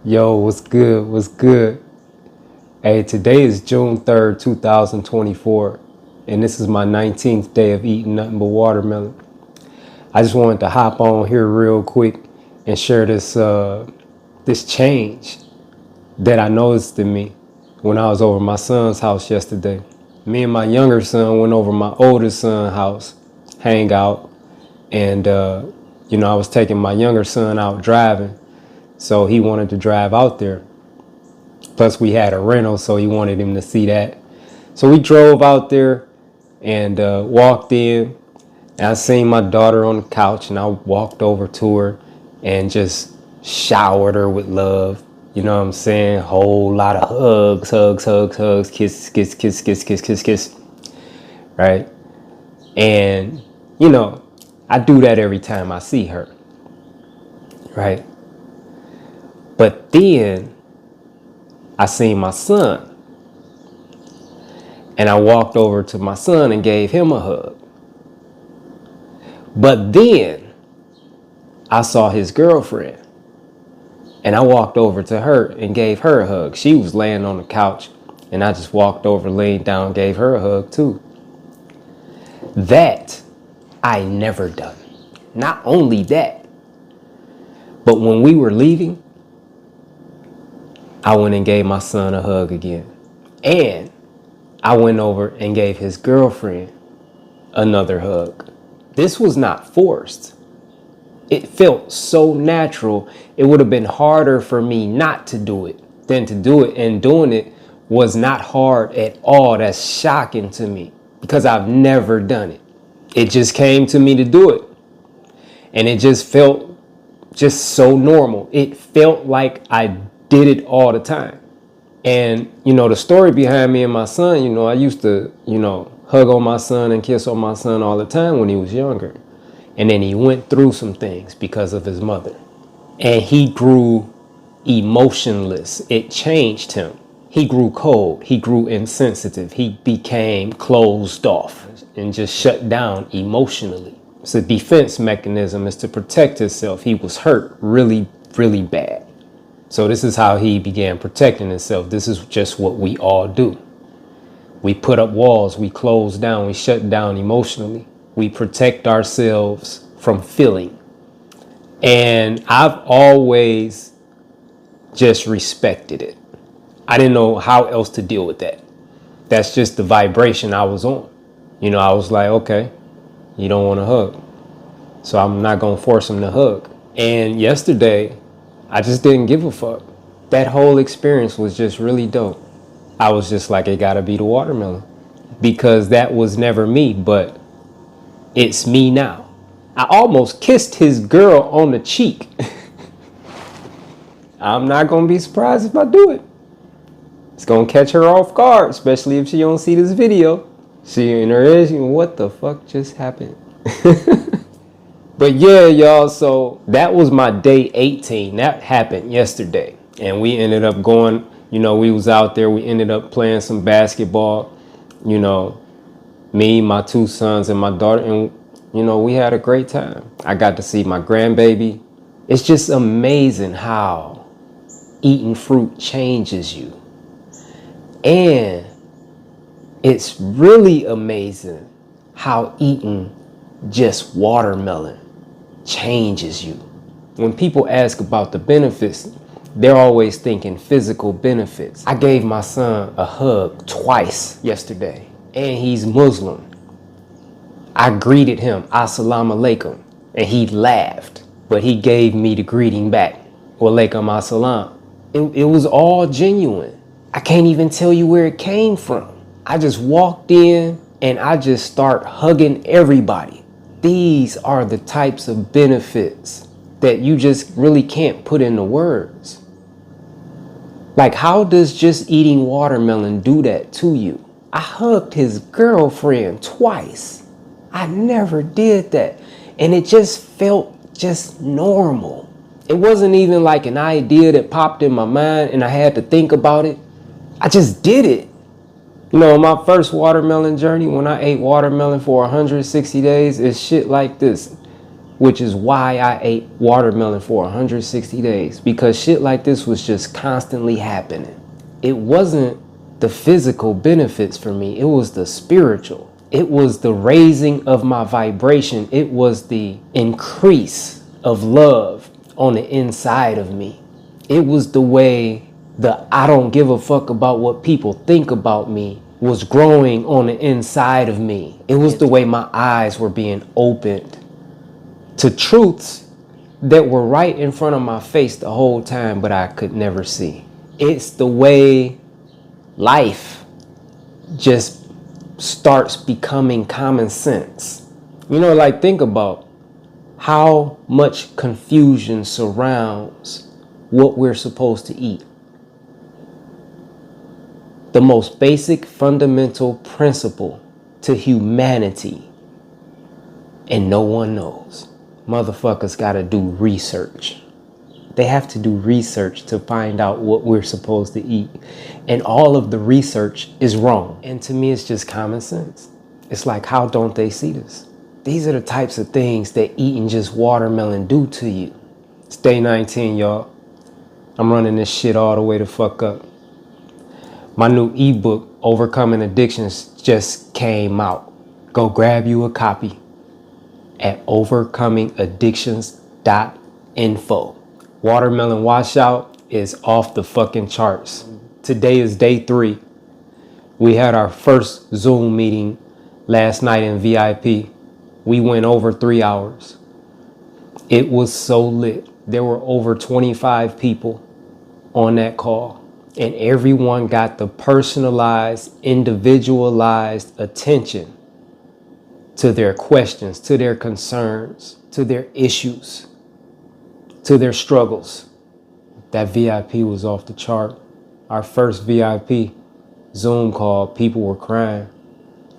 Yo, what's good? What's good? Hey, today is June 3rd, 2024, and this is my 19th day of eating nothing but watermelon. I just wanted to hop on here real quick and share this change that I noticed in me when I was over my son's house yesterday. Me and my younger son went over my older son's house, hang out, and I was taking my younger son out driving. So he wanted to drive out there. Plus we had a rental, so he wanted him to see that. So we drove out there and walked in. And I seen my daughter on the couch, and I walked over to her and just showered her with love. You know what I'm saying? Whole lot of hugs, kiss, kiss, kiss, kiss, kiss, kiss, kiss. Right? And, I do that every time I see her. Right? But then I seen my son, and I walked over to my son and gave him a hug. But then I saw his girlfriend, and I walked over to her and gave her a hug. She was laying on the couch, and I just walked over, laid down, gave her a hug too. That I never done. Not only that, but when we were leaving, I went and gave my son a hug again. And I went over and gave his girlfriend another hug. This was not forced. It felt so natural. It would have been harder for me not to do it than to do it. And doing it was not hard at all. That's shocking to me because I've never done it. It just came to me to do it. And it just felt just so normal. It felt like I did it all the time. And, the story behind me and my son, I used to, hug on my son and kiss on my son all the time when he was younger. And then he went through some things because of his mother. And he grew emotionless. It changed him. He grew cold. He grew insensitive. He became closed off and just shut down emotionally. It's a defense mechanism. It's to protect himself. He was hurt really, really bad. So this is how he began protecting himself. This is just what we all do. We put up walls, we close down, we shut down emotionally. We protect ourselves from feeling. And I've always just respected it. I didn't know how else to deal with that. That's just the vibration I was on. I was like, okay, you don't want to hug, so I'm not going to force him to hug. And yesterday, I just didn't give a fuck. That whole experience was just really dope. I was just like, it gotta be the watermelon. Because that was never me, but it's me now. I almost kissed his girl on the cheek. I'm not gonna be surprised if I do it. It's gonna catch her off guard, especially if she don't see this video. She in her head, what the fuck just happened? But yeah, y'all, so that was my day 18. That happened yesterday. And we ended up going, we was out there. We ended up playing some basketball, me, my two sons, and my daughter. And, we had a great time. I got to see my grandbaby. It's just amazing how eating fruit changes you. And it's really amazing how eating just watermelon changes you. When people ask about the benefits, they're always thinking physical benefits. I gave my son a hug twice yesterday, and he's Muslim. I greeted him, Assalamu alaikum, and he laughed, but he gave me the greeting back, wa alaikum assalam. It was all genuine. I can't even tell you where it came from. I just walked in and I just start hugging everybody. These are the types of benefits that you just really can't put into words. Like, how does just eating watermelon do that to you? I hugged his girlfriend twice. I never did that. And it just felt just normal. It wasn't even like an idea that popped in my mind and I had to think about it. I just did it. My first watermelon journey, when I ate watermelon for 160 days, it's shit like this. which is why I ate watermelon for 160 days, because shit like this was just constantly happening. It wasn't the physical benefits for me, it was the spiritual. It was the raising of my vibration. It was the increase of love on the inside of me. It was the way the I don't give a fuck about what people think about me was growing on the inside of me. It was the way my eyes were being opened to truths that were right in front of my face the whole time, but I could never see. It's the way life just starts becoming common sense. You know, like, think about how much confusion surrounds what we're supposed to eat. The most basic fundamental principle to humanity, and no one knows. Motherfuckers gotta do research. They have to do research to find out what we're supposed to eat. And all of the research is wrong. And to me, it's just common sense. It's like, how don't they see this? These are the types of things that eating just watermelon do to you. It's day 19, y'all. I'm running this shit all the way the fuck up. My new ebook, Overcoming Addictions, just came out. Go grab you a copy at overcomingaddictions.info. Watermelon Washout is off the fucking charts. Today is day 3. We had our first Zoom meeting last night in VIP. We went over 3 hours. It was so lit. There were over 25 people on that call, and everyone got the personalized, individualized attention to their questions, to their concerns, to their issues, to their struggles. That VIP was off the chart. Our first VIP Zoom call, people were crying.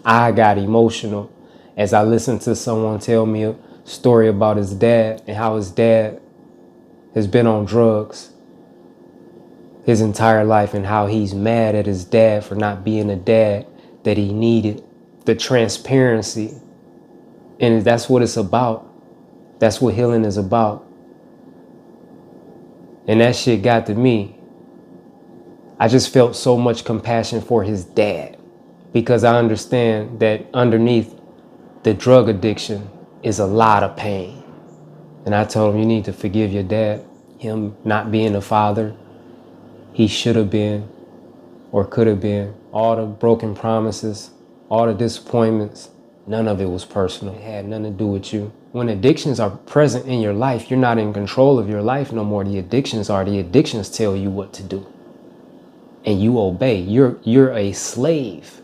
I got emotional as I listened to someone tell me a story about his dad and how his dad has been on drugs his entire life and how he's mad at his dad for not being a dad that he needed. The transparency. And that's what it's about. That's what healing is about. And that shit got to me. I just felt so much compassion for his dad, because I understand that underneath the drug addiction is a lot of pain. And I told him, you need to forgive your dad. Him not being a father he should have been or could have been. All the broken promises, all the disappointments, none of it was personal. It had nothing to do with you. When addictions are present in your life, you're not in control of your life no more. The addictions are. The addictions tell you what to do. And you obey. You're a slave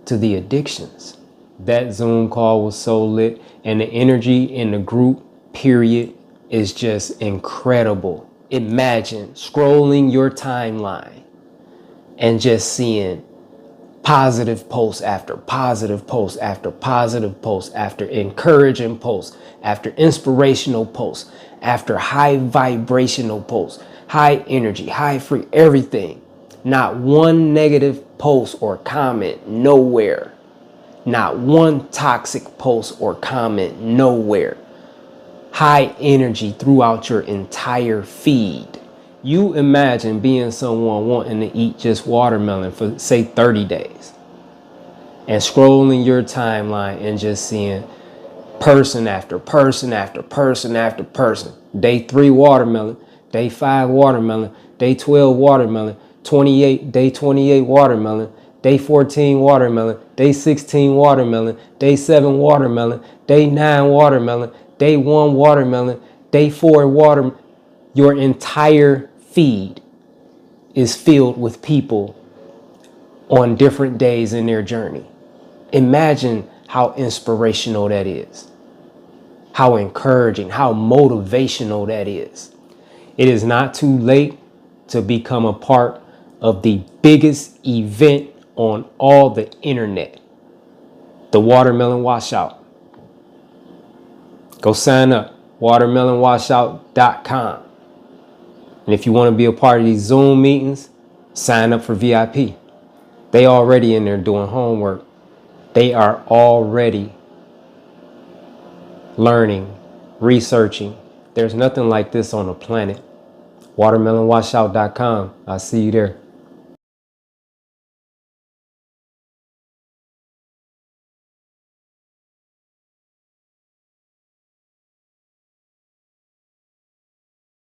to the addictions. That Zoom call was so lit, and the energy in the group, period, is just incredible. Imagine scrolling your timeline and just seeing positive posts after positive posts after positive posts after encouraging posts after inspirational posts after high vibrational posts, high energy, high free, everything. Not one negative post or comment, nowhere. Not one toxic post or comment, nowhere. High energy throughout your entire feed. You imagine being someone wanting to eat just watermelon for, say, 30 days and scrolling your timeline and just seeing person after person after person after person. Day 3 watermelon, day 5 watermelon, day 12 watermelon, day 28 watermelon, day 14 watermelon, day 16 watermelon, day 7 watermelon, day 9 watermelon, day 1 watermelon, day 4 watermelon. Your entire feed is filled with people on different days in their journey. Imagine how inspirational that is, how encouraging, how motivational that is. It is not too late to become a part of the biggest event on all the internet, the Watermelon Washout. Go sign up, watermelonwashout.com. And if you want to be a part of these Zoom meetings, sign up for VIP. They already in there doing homework. They are already learning researching. There's nothing like this on the planet. WatermelonWashout.com. I'll see you there.